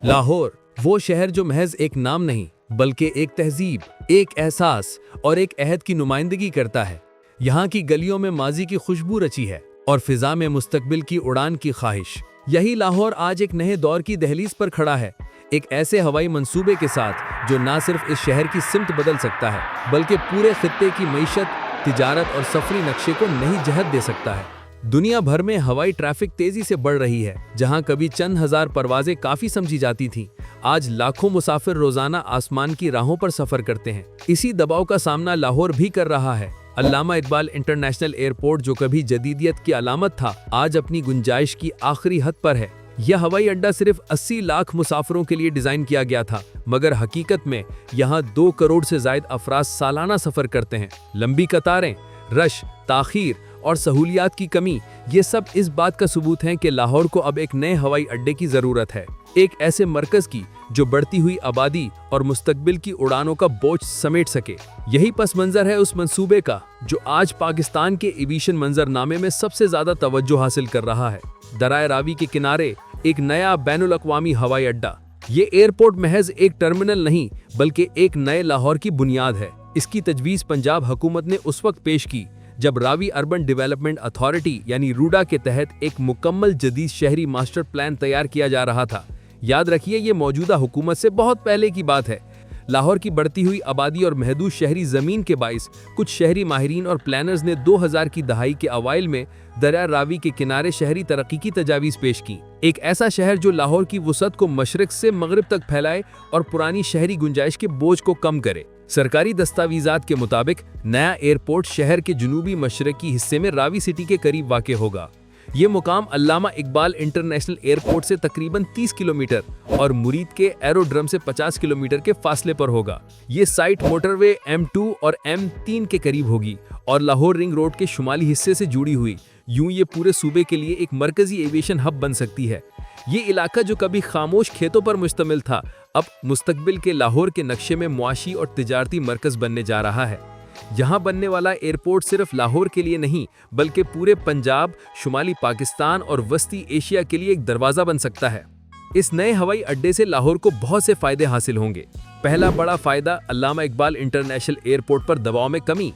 لاہور وہ شہر جو محض ایک نام نہیں بلکہ ایک تہذیب، ایک احساس اور ایک عہد کی نمائندگی کرتا ہے۔ یہاں کی گلیوں میں ماضی کی خوشبو رچی ہے اور فضا میں مستقبل کی اڑان کی خواہش۔ یہی لاہور آج ایک نئے دور کی دہلیز پر کھڑا ہے، ایک ایسے ہوائی منصوبے کے ساتھ جو نہ صرف اس شہر کی سمت بدل سکتا ہے بلکہ پورے خطے کی معیشت، تجارت اور سفری نقشے کو نئی جہت دے سکتا ہے۔ دنیا بھر میں ہوائی ٹریفک تیزی سے بڑھ رہی ہے۔ جہاں کبھی چند ہزار پروازیں کافی سمجھی جاتی تھیں، آج لاکھوں مسافر روزانہ آسمان کی راہوں پر سفر کرتے ہیں۔ اسی دباؤ کا سامنا لاہور بھی کر رہا ہے۔ علامہ اقبال انٹرنیشنل ایئرپورٹ جو کبھی جدیدیت کی علامت تھا، آج اپنی گنجائش کی آخری حد پر ہے۔ یہ ہوائی اڈہ صرف 80 لاکھ مسافروں کے لیے ڈیزائن کیا گیا تھا، مگر حقیقت میں یہاں 2 کروڑ سے زائد افراد سالانہ سفر کرتے ہیں۔ لمبی قطاریں، رش، تاخیر اور سہولیات کی کمی، یہ سب اس بات کا ثبوت ہیں کہ لاہور کو اب ایک نئے ہوائی اڈے کی ضرورت ہے، ایک ایسے مرکز کی جو بڑھتی ہوئی آبادی اور مستقبل کی اڑانوں کا بوجھ سمیٹ سکے۔ یہی پس منظر ہے اس منصوبے کا جو آج پاکستان کے ایویشن منظر نامے میں سب سے زیادہ توجہ حاصل کر رہا ہے۔ دریائے راوی کے کنارے ایک نیا بین الاقوامی ہوائی اڈہ۔ یہ ایئرپورٹ محض ایک ٹرمینل نہیں بلکہ ایک نئے لاہور کی بنیاد ہے۔ اس کی تجویز پنجاب حکومت نے اس وقت پیش کی جب راوی اربن ڈیولپمنٹ اتھارٹی یعنی روڈا کے تحت ایک مکمل جدید شہری ماسٹر پلان تیار کیا جا رہا تھا۔ یاد رکھیے، یہ موجودہ حکومت سے بہت پہلے کی بات ہے۔ لاہور کی بڑھتی ہوئی آبادی اور محدود شہری زمین کے باعث کچھ شہری ماہرین اور پلانرز نے 2000 کی دہائی کے اوائل میں دریا راوی کے کنارے شہری ترقی کی تجاویز پیش کی۔ ایک ایسا شہر جو لاہور کی وسعت کو مشرق سے مغرب تک پھیلائے اور پرانی شہری گنجائش کے بوجھ کو کم کرے۔ سرکاری دستاویزات کے مطابق نیا ایئرپورٹ شہر کے جنوبی مشرقی حصے میں راوی سٹی کے قریب واقع ہوگا۔ یہ مقام علامہ اقبال انٹرنیشنل ایئرپورٹ سے تقریباً 30 کلومیٹر اور مرید کے ایروڈرم سے 50 کلومیٹر کے فاصلے پر ہوگا۔ یہ سائٹ موٹر وے M2 اور M3 کے قریب ہوگی اور لاہور رنگ روڈ کے شمالی حصے سے جڑی ہوئی۔ یوں یہ پورے صوبے کے لیے ایک مرکزی ایویشن ہب بن سکتی ہے۔ یہ علاقہ جو کبھی خاموش کھیتوں پر مشتمل تھا، اب مستقبل کے لاہور کے نقشے میں معاشی اور تجارتی مرکز بننے جا رہا ہے۔ یہاں بننے والا ایئرپورٹ صرف لاہور کے لیے نہیں بلکہ پورے پنجاب، شمالی پاکستان اور وسطی ایشیا کے لیے ایک دروازہ بن سکتا ہے۔ اس نئے ہوائی اڈے سے لاہور کو بہت سے فائدے حاصل ہوں گے۔ پہلا بڑا فائدہ علامہ اقبال انٹرنیشنل ایئرپورٹ پر دباؤ میں کمی۔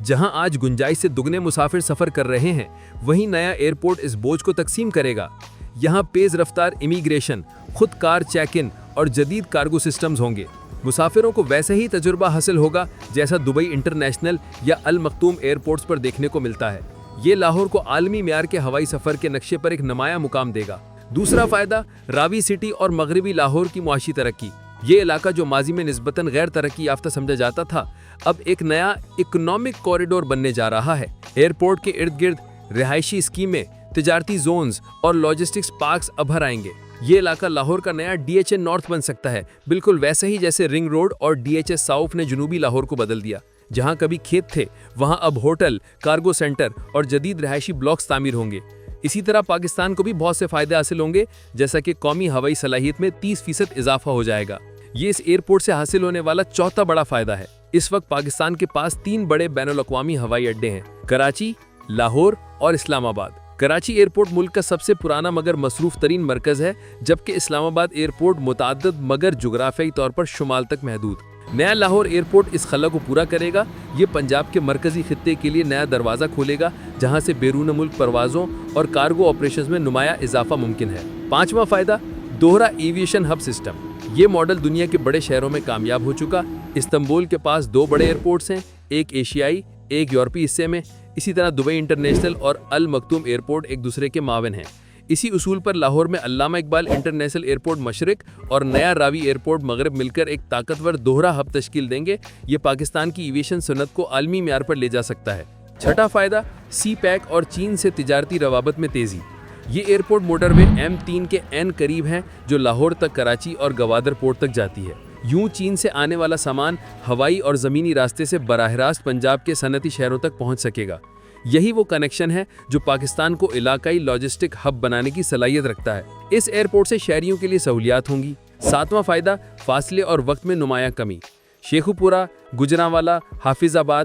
جہاں آج گنجائش سے دگنے مسافر سفر کر رہے ہیں، وہیں نیا ایئرپورٹ اس بوجھ کو تقسیم کرے گا۔ یہاں تیز رفتار امیگریشن، خود کار چیک ان اور جدید کارگو سسٹمز ہوں گے۔ مسافروں کو ویسے ہی تجربہ حاصل ہوگا جیسا دبئی انٹرنیشنل یا المختوم ایئرپورٹس پر دیکھنے کو ملتا ہے۔ یہ لاہور کو عالمی معیار کے ہوائی سفر کے نقشے پر ایک نمایاں مقام دے گا۔ دوسرا فائدہ، راوی سٹی اور مغربی لاہور کی معاشی ترقی۔ یہ علاقہ جو ماضی میں نسبتاً غیر ترقی یافتہ سمجھا جاتا تھا، اب ایک نیا اکنامک کوریڈور بننے جا رہا ہے۔ ایئرپورٹ کے ارد گرد رہائشی اسکیمیں، تجارتی زونز اور لاجسٹکس پارکس ابھر آئیں گے۔ یہ علاقہ لاہور کا نیا DHA نارتھ بن سکتا ہے، بالکل ویسے ہی جیسے رنگ روڈ اور DHA ساؤتھ نے جنوبی لاہور کو بدل دیا۔ جہاں کبھی کھیت تھے، وہاں اب ہوٹل، کارگو سینٹر اور جدید رہائشی بلاکس تعمیر ہوں گے۔ اسی طرح پاکستان کو بھی بہت سے فائدے حاصل ہوں گے، جیسا کہ قومی ہوائی صلاحیت میں 30% اضافہ ہو جائے گا۔ یہ اس ایئرپورٹ سے حاصل ہونے والا چوتھا بڑا فائدہ ہے۔ اس وقت پاکستان کے پاس 3 بڑے بین الاقوامی ہوائی اڈے ہیں: کراچی، لاہور اور اسلام آباد۔ کراچی ایئرپورٹ ملک کا سب سے پرانا مگر مصروف ترین مرکز ہے، جبکہ اسلام آباد ایئرپورٹ متعدد مگر جغرافیائی طور پر شمال تک محدود۔ نیا لاہور ایئرپورٹ اس خلا کو پورا کرے گا۔ یہ پنجاب کے مرکزی خطے کے لیے نیا دروازہ کھولے گا، جہاں سے بیرون ملک پروازوں اور کارگو آپریشنز میں نمایاں اضافہ ممکن ہے۔ پانچواں فائدہ، دوہرا ایویشن ہب سسٹم۔ یہ ماڈل دنیا کے بڑے شہروں میں کامیاب ہو چکا۔ استنبول کے پاس 2 بڑے ایئرپورٹس ہیں، ایک ایشیائی، ایک یورپی حصے میں۔ اسی طرح دبئی انٹرنیشنل اور المختوم ایئرپورٹ ایک دوسرے کے معاون ہیں۔ اسی اصول پر لاہور میں علامہ اقبال انٹرنیشنل ایئرپورٹ مشرق اور نیا راوی ایئرپورٹ مغرب مل کر ایک طاقتور دوہرا ہب تشکیل دیں گے۔ یہ پاکستان کی ایویشن صنعت کو عالمی معیار پر لے جا سکتا ہے۔ چھٹا فائدہ، سی پیک اور چین سے تجارتی روابط میں تیزی۔ یہ ایئرپورٹ موٹر وے M3 کے عین قریب ہیں، جو لاہور تک کراچی اور گوادر پورٹ تک جاتی ہے۔ یوں چین سے آنے والا سامان ہوائی اور زمینی راستے سے براہ راست پنجاب کے صنعتی شہروں تک پہنچ سکے گا۔ یہی وہ کنیکشن ہے جو پاکستان کو علاقائی لاجسٹک ہب بنانے کی صلاحیت رکھتا ہے۔ اس ایئرپورٹ سے شہریوں کے لیے سہولیات ہوں گی۔ ساتواں فائدہ، فاصلے اور وقت میں نمایاں کمی۔ شیخو پورہ، گجرانوالہ، حافظ آباد،